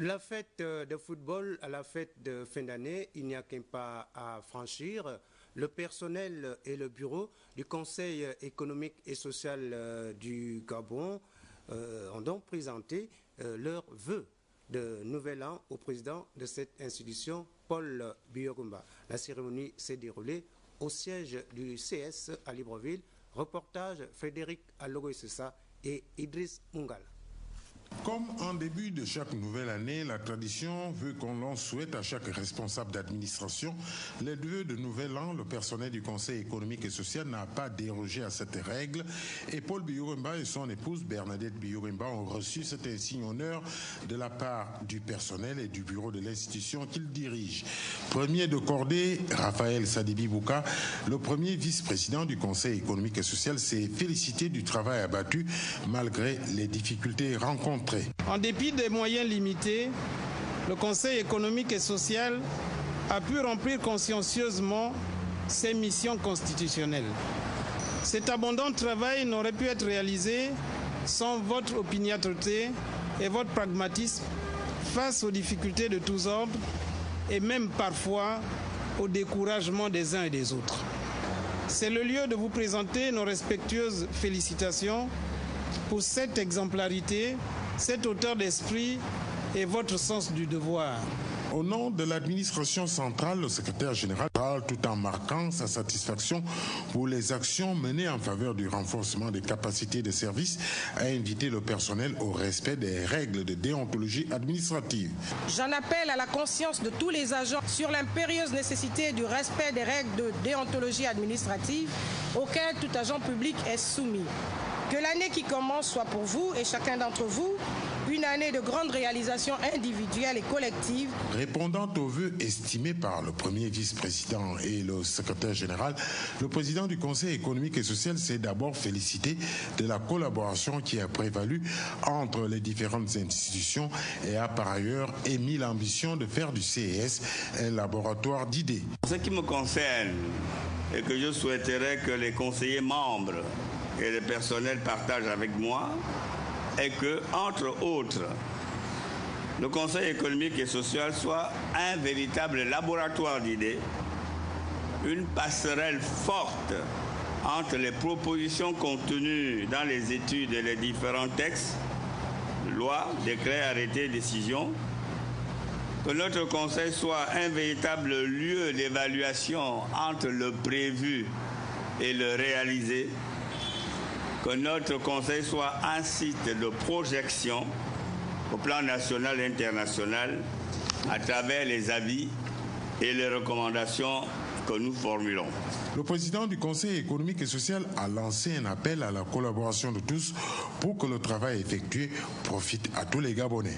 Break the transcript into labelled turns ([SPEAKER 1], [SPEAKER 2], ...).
[SPEAKER 1] La fête de football à la fête de fin d'année, il n'y a qu'un pas à franchir. Le personnel et le bureau du Conseil économique et social du Gabon ont donc présenté leurs vœux de nouvel an au président de cette institution, Paul Biya-Rumba. La cérémonie s'est déroulée au siège du CS à Libreville. Reportage Frédéric Alogo-Issessa et Idriss Mungal.
[SPEAKER 2] Comme en début de chaque nouvelle année, la tradition veut qu'on souhaite à chaque responsable d'administration les vœux de nouvel an. Le personnel du Conseil économique et social n'a pas dérogé à cette règle et Paul Biya-Rumba et son épouse Bernadette Biya-Rumba ont reçu cet insigne honneur de la part du personnel et du bureau de l'institution qu'ils dirigent. Premier de cordée, Raphaël Sadibi Bouka, le premier vice-président du Conseil économique et social, s'est félicité du travail abattu malgré les difficultés rencontrées.
[SPEAKER 3] En dépit des moyens limités, le Conseil économique et social a pu remplir consciencieusement ses missions constitutionnelles. Cet abondant travail n'aurait pu être réalisé sans votre opiniâtreté et votre pragmatisme face aux difficultés de tous ordres et même parfois au découragement des uns et des autres. C'est le lieu de vous présenter nos respectueuses félicitations pour cette exemplarité, cette hauteur d'esprit et votre sens du devoir.
[SPEAKER 2] Au nom de l'administration centrale, le secrétaire général, tout en marquant sa satisfaction pour les actions menées en faveur du renforcement des capacités de service, a invité le personnel au respect des règles de déontologie administrative.
[SPEAKER 4] J'en appelle à la conscience de tous les agents sur l'impérieuse nécessité du respect des règles de déontologie administrative auxquelles tout agent public est soumis. Que l'année qui commence soit pour vous et chacun d'entre vous une année de grandes réalisations individuelles et collectives.
[SPEAKER 2] Répondant aux vœux estimés par le premier vice-président et le secrétaire général, le président du Conseil économique et social s'est d'abord félicité de la collaboration qui a prévalu entre les différentes institutions et a par ailleurs émis l'ambition de faire du CES un laboratoire d'idées.
[SPEAKER 5] En ce qui me concerne, et que je souhaiterais que les conseillers membres et le personnel partagent avec moi, est que, entre autres, le Conseil économique et social soit un véritable laboratoire d'idées, une passerelle forte entre les propositions contenues dans les études et les différents textes, lois, décrets, arrêtés, décisions, que notre Conseil soit un véritable lieu d'évaluation entre le prévu et le réalisé, que notre Conseil soit un site de projection au plan national et international à travers les avis et les recommandations que nous formulons.
[SPEAKER 2] Le président du Conseil économique et social a lancé un appel à la collaboration de tous pour que le travail effectué profite à tous les Gabonais.